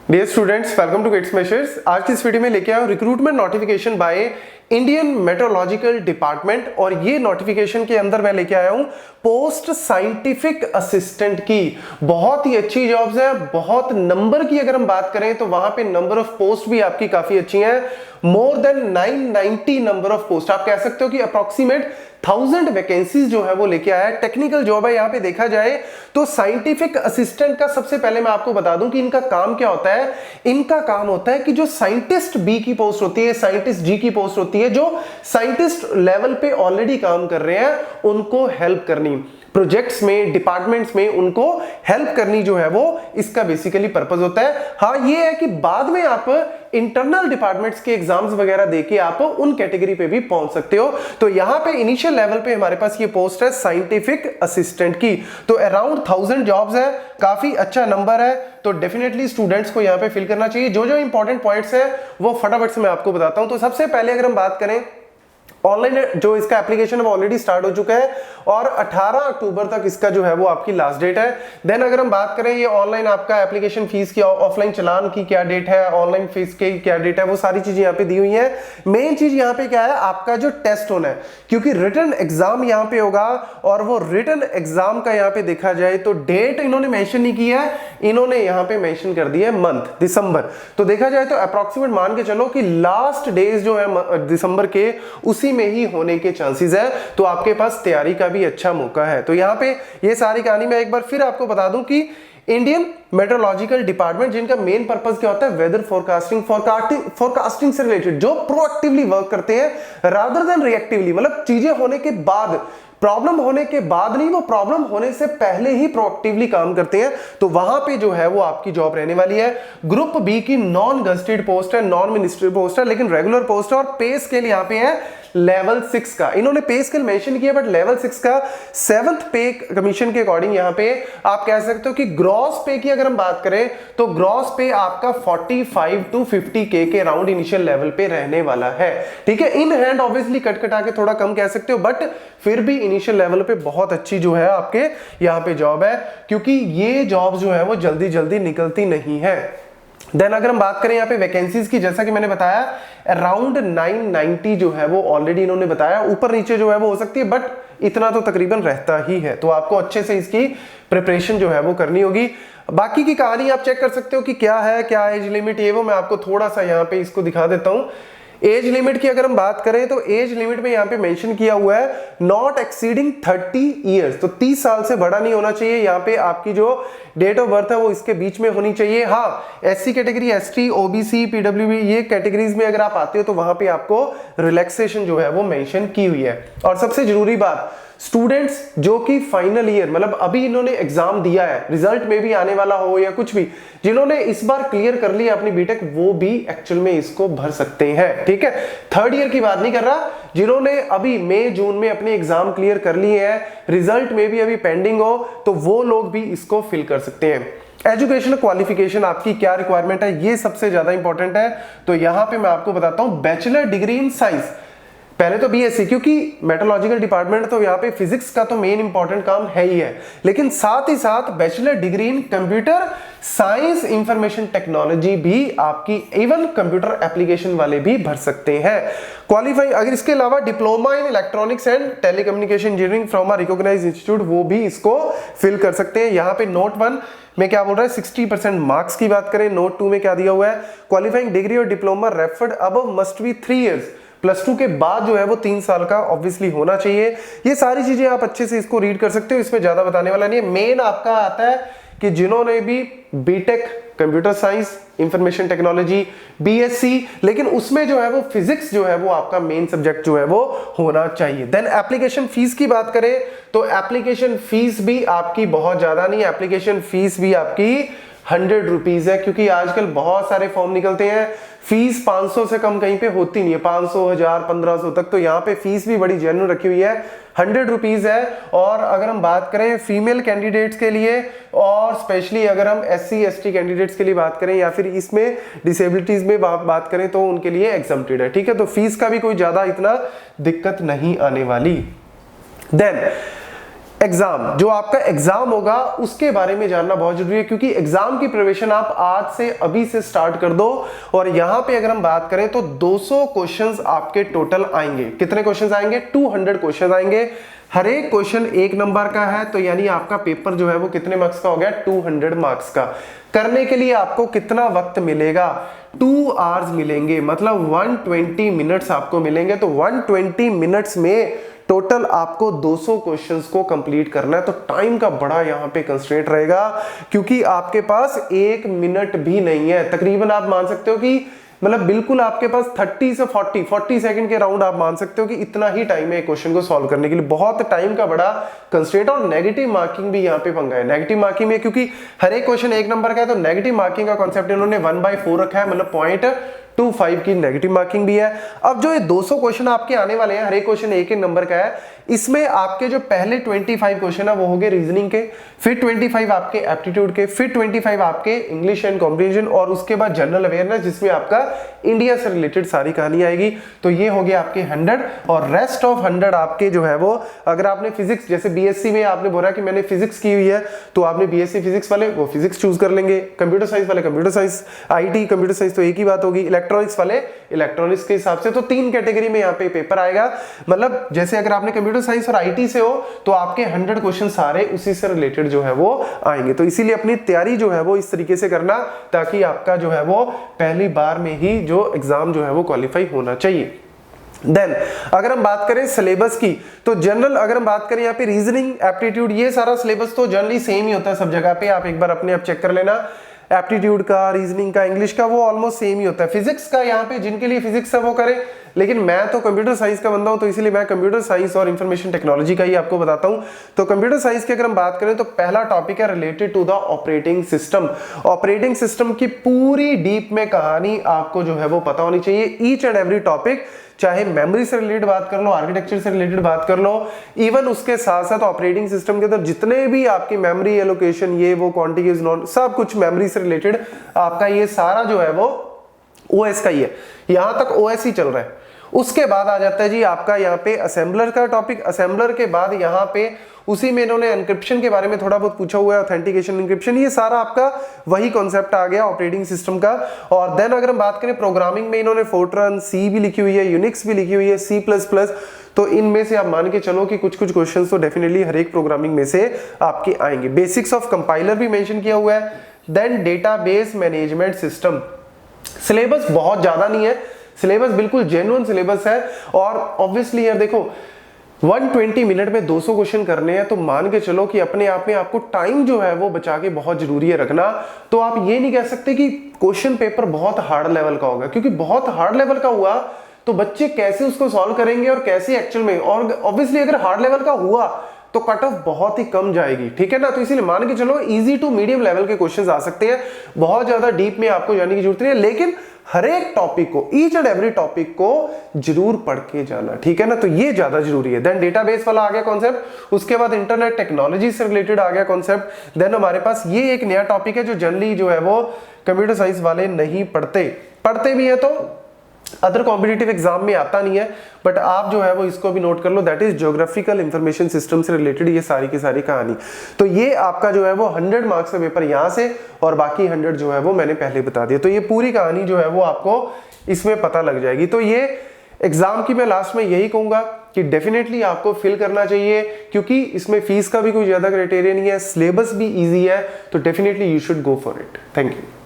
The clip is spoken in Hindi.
Dear students, welcome to Gates Measures. आज की इस वीडियो में लेके आया हूं recruitment notification by Indian metrological department और ये नोटिफिकेशन के अंदर मैं लेके आया हूं पोस्ट साइंटिफिक असिस्टेंट की। बहुत ही अच्छी जॉब्स है, बहुत नंबर की अगर हम बात करें तो वहां पे नंबर ऑफ पोस्ट भी आपकी काफी अच्छी है। More than 990 number of post, आप कह सकते हो कि अप्रोक्सीमेट 1000 वैकेंसीज जो है वो लेके आया है। टेक्निकल जॉब है। यहां पे देखा जाए तो साइंटिफिक असिस्टेंट का सबसे पहले मैं आपको बता दूं कि इनका काम क्या होता है। इनका काम होता है कि जो साइंटिस्ट बी की पोस्ट होती है, साइंटिस्ट जी की पोस्ट होती है, जो साइंटिस्ट लेवल पे ऑलरेडी काम कर रहे हैं उनको हेल्प करनी, प्रोजेक्ट्स में, डिपार्टमेंट्स में उनको हेल्प करनी जो है वो इसका बेसिकली पर्पस होता है। हाँ, ये है कि बाद में आप इंटरनल डिपार्टमेंट्स के एग्जाम्स वगैरह देके आप उन कैटेगरी पे भी पहुंच सकते हो। तो यहां पे इनिशियल लेवल पे हमारे पास ये पोस्ट है साइंटिफिक असिस्टेंट की। तो अराउंड 1000 जॉब्स है, काफी अच्छा नंबर है। तो डेफिनेटली स्टूडेंट्स को यहां पे फिल करना चाहिए। जो जो इंपॉर्टेंट पॉइंट्स है वो फटाफट से मैं आपको बताता हूं। तो सबसे पहले अगर हम बात करें, ऑनलाइन जो इसका एप्लीकेशन वो ऑलरेडी स्टार्ट हो चुका है और 18 अक्टूबर तक इसका जो है वो आपकी लास्ट डेट है। देन अगर हम बात करें ये ऑनलाइन आपका एप्लीकेशन फीस की, ऑफलाइन चलान की क्या डेट है, ऑनलाइन फीस की क्या डेट है, वो सारी चीजें यहाँ पे दी हुई है। मेन चीज यहाँ पे क्या है, आपका जो टेस्ट होना है, क्योंकि रिटन एग्जाम यहाँ पे होगा और वो रिटन एग्जाम का यहाँ पे देखा जाए तो डेट इन्होंने मेंशन नहीं की है, इन्होंने यहाँ पे मेंशन कर दिया है मंथ दिसंबर। तो देखा जाए तो अप्रोक्सीमेट मान के चलो कि लास्ट डेज जो है दिसंबर के उसी में ही होने के चांसेस है। तो आपके पास तैयारी का भी अच्छा मौका है। तो यहां पे ये सारी कहानी मैं एक बार फिर आपको बता दूं कि इंडियन मेट्रोलॉजिकल डिपार्टमेंट, जिनका मेन पर्पस क्या होता है, वेदर फोरकास्टिंग से रिलेटेड, जो प्रोएक्टिवली वर्क करते हैं रादर देन रिएक्टिवली, मतलब चीजें होने के बाद, प्रॉब्लम होने के बाद नहीं, वो प्रॉब्लम होने से पहले ही प्रोएक्टिवली काम करते हैं। तो वहां पे जो है वो आपकी जॉब रहने वाली है। ग्रुप बी की नॉन गस्टेड पोस्ट है, नॉन मिनिस्ट्री पोस्ट है, लेकिन रेगुलर पोस्ट है और पे स्केल यहां पे है लेवल 6 का। इन्होंने पे स्केल मेंशन किया बट लेवल 6 का 7th पे कमीशन के अकॉर्डिंग यहां पे आप कह सकते हो कि ग्रॉस पे की अगर हम बात करें तो ग्रॉस पे आपका 45 to 50K के अराउंड इनिशियल लेवल पे रहने वाला है। ठीक है, इन हैंड ऑब्वियसली कटा के थोड़ा कम कह सकते हो, बट फिर भी इनिशियल लेवल पे बहुत अच्छी जो है आपके यहां पे जॉब है, क्योंकि ये जॉब जो है वो जल्दी जल्दी निकलती नहीं है। देन अगर हम बात करें यहाँ पे वैकेंसीज की, जैसा कि मैंने बताया अराउंड 990 जो है वो ऑलरेडी इन्होंने बताया, ऊपर नीचे जो है वो हो सकती है बट इतना तो तकरीबन रहता ही है। तो आपको अच्छे से इसकी प्रिपरेशन जो है वो करनी होगी। बाकी की कहानी आप चेक कर सकते हो कि क्या है, क्या एज लिमिट, ये वो मैं आपको थोड़ा सा यहाँ पे इसको दिखा देता हूँ। एज लिमिट की अगर हम बात करें तो एज लिमिट में यहाँ पे मेंशन किया हुआ है नॉट एक्सीडिंग 30 इयर्स, तो 30 साल से बड़ा नहीं होना चाहिए। यहाँ पे आपकी जो डेट ऑफ बर्थ है वो इसके बीच में होनी चाहिए। हाँ, एससी कैटेगरी, एसटी, ओबीसी, पीडब्ल्यूबी, ये कैटेगरीज में अगर आप आते हो तो वहां पे आपको रिलैक्सेशन जो है वो मेंशन की हुई है। और सबसे जरूरी बात, स्टूडेंट्स जो कि फाइनल ईयर, मतलब अभी इन्होंने एग्जाम दिया है, रिजल्ट में भी आने वाला हो या कुछ भी, जिन्होंने इस बार क्लियर कर लिया अपनी बीटेक, वो भी एक्चुअल में इसको भर सकते हैं। ठीक है, थर्ड ईयर की बात नहीं कर रहा, जिन्होंने अभी मई जून में अपने एग्जाम क्लियर कर लिए हैं, रिजल्ट में भी अभी पेंडिंग हो, तो वो लोग भी इसको फिल कर सकते हैं। एजुकेशन क्वालिफिकेशन आपकी क्या रिक्वायरमेंट है, ये सबसे ज्यादा इंपॉर्टेंट है। तो यहां पे मैं आपको बताता हूं, बैचलर डिग्री इन साइंस, पहले तो बीएससी, क्योंकि मेट्रोलॉजिकल डिपार्टमेंट तो यहाँ पे फिजिक्स का तो मेन इंपॉर्टेंट काम है ही है, लेकिन साथ ही साथ bachelor degree in computer science information technology भी आपकी, इवन कंप्यूटर एप्लीकेशन वाले भी भर सकते हैं क्वालिफाई। अगर इसके अलावा diploma in electronics and telecommunication engineering from a recognised institute, वो भी इसको फिल कर सकते हैं। यहाँ पे नोट 1 में क्या बोल रहा है, 60% मार्क्स की बात करें। नोट 2 में क्या दिया हुआ है, क्वालिफाइंग डिग्री और diploma referred above must be 3 years, +2 के बाद जो है वो 3 साल का ऑब्वियसली होना चाहिए। ये सारी चीजें आप अच्छे से इसको रीड कर सकते हो, इसमें ज्यादा बताने वाला नहीं है। मेन आपका आता है कि जिन्होंने भी BTech computer science information technology, BSc, लेकिन उसमें जो है वो फिजिक्स जो है वो आपका मेन सब्जेक्ट जो है वो होना चाहिए। देन एप्लीकेशन फीस की बात करें तो एप्लीकेशन फीस भी आपकी बहुत ज्यादा नहीं है, एप्लीकेशन फीस भी आपकी 100 रुपीज है, क्योंकि आजकल बहुत सारे फॉर्म निकलते हैं, फीस 500 से कम कहीं पे होती नहीं है, 500, 1000, 1500 तक। तो यहाँ पे फीस भी बड़ी जेन्युइन रखी हुई है, 100 रुपीज है। और अगर हम बात करें फीमेल कैंडिडेट्स के लिए, और स्पेशली अगर हम एससी एसटी कैंडिडेट्स के लिए बात करें, या फिर इसमें डिसेबिलिटीज में बात करें तो उनके लिए एग्जम्प्टेड है। ठीक है, तो फीस का भी कोई ज्यादा इतना दिक्कत नहीं आने वाली। देन एग्जाम, जो आपका एग्जाम होगा उसके बारे में जानना बहुत जरूरी है, क्योंकि एग्जाम की प्रिपरेशन आप आज से अभी से स्टार्ट कर दो। और यहां पे अगर हम बात करें तो 200 क्वेश्चंस आपके टोटल आएंगे। कितने क्वेश्चंस आएंगे? 200 क्वेश्चंस आएंगे। हर एक क्वेश्चन 1 नंबर का है, तो यानी आपका पेपर जो है वो कितने मार्क्स का हो गया? 200 मार्क्स का। करने के लिए आपको कितना वक्त मिलेगा? 2 आवर्स मिलेंगे, मतलब 120 मिनट्स आपको मिलेंगे। तो 120 मिनट्स में टोटल आपको 200 क्वेश्चंस को कंप्लीट करना है। तो टाइम का बड़ा यहां पे कंस्ट्रेंट रहेगा, क्योंकि आपके पास 1 मिनट भी नहीं है। तकरीबन आप मान सकते हो कि मतलब बिल्कुल आपके पास 30 से 40 सेकंड के राउंड आप मान सकते हो कि इतना ही टाइम है क्वेश्चन को सॉल्व करने के लिए। बहुत टाइम का बड़ा कंस्ट्रेंट। और नेगेटिव मार्किंग भी यहाँ पे पंगा है। नेगेटिव मार्किंग में क्योंकि हर एक क्वेश्चन 1 नंबर का है, तो नेगेटिव मार्किंग का कॉन्सेप्ट इन्होंने 1/4 रखा है, मतलब 0.25 की नेगेटिव मार्किंग भी है। अब जो ये 200 क्वेश्चन आपके आने वाले हैं, हर एक क्वेश्चन 1 नंबर का है। इसमें आपके जो पहले 25 क्वेश्चन है वो हो गए रीजनिंग के, फिर 25 आपके एप्टीट्यूड के, फिर 25 आपके इंग्लिश एंड कॉम्प्रिहेंशन, और उसके बाद जनरल अवेयरनेस, जिसमें आपका इंडिया से रिलेटेड सारी कहानी आएगी। तो ये हो गया आपके 100, और रेस्ट ऑफ 100 आपके जो है वो, अगर आपने फिजिक्स, जैसे बीएससी में आपने बोला कि मैंने फिजिक्स की हुई है, तो आपने बीएससी फिजिक्स वाले वो फिजिक्स चूज कर लेंगे, कंप्यूटर साइंस वाले computer science, IT computer science तो एक ही बात होगी, इलेक्ट्रॉनिक्स वाले इलेक्ट्रॉनिक्स के हिसाब से। तो 3 कैटेगरी में यहाँ पे पेपर आएगा। मतलब जैसे अगर आपने कंप्यूटर साइंस और आईटी से हो, तो आपके 100 क्वेश्चन सारे उसी से रिलेटेड जो है वो आएंगे। तो इसीलिए अपनी तैयारी जो है वो इस तरीके से करना, ताकि आपका जो है वो पहली बार में ही जो एग्जाम जो है वो क्वालिफाई होना चाहिए। देन अगर हम बात करें सिलेबस की, तो जनरल अगर हम बात करें यहाँ पे रीजनिंग, एप्टीट्यूड, ये सारा सिलेबस तो जनरली सेम ही होता है सब जगह पे। आप एक बार अपने आप चेक कर लेना। एप्टीट्यूड का, रीजनिंग का, इंग्लिश का वो ऑलमोस्ट सेम ही होता है। फिजिक्स का यहाँ पे जिनके लिए फिजिक्स है वो करें, लेकिन मैं तो कंप्यूटर साइंस का बंदा हूं, तो इसलिए मैं कंप्यूटर साइंस और इंफॉर्मेशन टेक्नोलॉजी का ही आपको बताता हूं। तो कंप्यूटर साइंस की अगर हम बात करें तो पहला टॉपिक है related to the operating system. Operating system की पूरी डीप में कहानी आपको जो है वो पता होनी चाहिए। ईच एंड एवरी टॉपिक, चाहे मेमोरी से रिलेटेड बात कर लो, आर्किटेक्चर से रिलेटेड बात कर लो, इवन उसके साथ साथ ऑपरेटिंग सिस्टम के अंदर जितने भी आपकी मेमोरी एलोकेशन, ये वो क्वांटिटीज, नॉन, सब कुछ मेमोरी से रिलेटेड आपका ये सारा जो है वो ओएस का ही है। यहां तक ओएस ही चल रहा है। उसके बाद आ जाता है जी आपका यहाँ पे असेंबलर का टॉपिक। असेंबलर के बाद यहाँ पे उसी में इन्होंने एनक्रिप्शन के बारे में थोड़ा बहुत पूछा हुआ है, ऑथेंटिकेशन, एनक्रिप्शन, ये सारा आपका वही कॉन्सेप्ट आ गया ऑपरेटिंग सिस्टम का। और देन अगर हम बात करें प्रोग्रामिंग में, इन्होंने फोर्ट्रन, सी भी लिखी हुई है, यूनिक्स भी लिखी हुई है, C++। तो इनमें से आप मान के चलो कि कुछ कुछ क्वेश्चंस तो डेफिनेटली हर एक प्रोग्रामिंग में से आपके आएंगे। बेसिक्स ऑफ कंपाइलर भी मेंशन किया हुआ है। Then database management system. Syllabus बहुत ज्यादा नहीं है, सिलेबस बिल्कुल जेन्युइन सिलेबस है। और ऑब्वियसली यार देखो 120 मिनट में 200 क्वेश्चन करने हैं, तो मान के चलो कि अपने आप में आपको टाइम जो है वो बचा के बहुत जरूरी है रखना। तो आप ये नहीं कह सकते कि क्वेश्चन पेपर बहुत हार्ड लेवल का होगा, क्योंकि बहुत हार्ड लेवल का हुआ तो बच्चे कैसे उसको सॉल्व करेंगे और कैसे एक्चुअल में। और ऑब्वियसली अगर हार्ड लेवल का हुआ तो कट ऑफ बहुत ही कम जाएगी, ठीक है ना। तो इसीलिए मान के चलो इजी टू मीडियम लेवल के क्वेश्चंस आ सकते हैं, बहुत ज्यादा डीप में आपको जाने की जरूरत नहीं है। लेकिन हर एक टॉपिक को, ईच एंड एवरी टॉपिक को जरूर पढ़ के जाना, ठीक है ना। तो ये ज्यादा जरूरी है। देन डेटाबेस वाला आ गया कॉन्सेप्ट। उसके बाद इंटरनेट टेक्नोलॉजी से रिलेटेड आ गया कॉन्सेप्ट। देन हमारे पास ये एक नया टॉपिक है जो जनरली जो है वो कंप्यूटर साइंस वाले नहीं पढ़ते भी है, तो अदर कॉम्पिटिटिव एग्जाम में आता नहीं है, बट आप जो है वो इसको भी नोट कर लो। That is geographical information system से रिलेटेड ये सारी की सारी कहानी। तो ये आपका जो है वो 100 मार्क्स का पेपर यहां से, और बाकी 100 जो है वो मैंने पहले बता दिया। तो ये पूरी कहानी जो है वो आपको इसमें पता लग जाएगी। तो ये एग्जाम की मैं लास्ट में यही कहूंगा कि डेफिनेटली आपको फिल करना चाहिए, क्योंकि इसमें फीस का भी कोई ज्यादा क्राइटेरिया नहीं है, सिलेबस भी इजी है। तो definitely you should go for it. Thank you.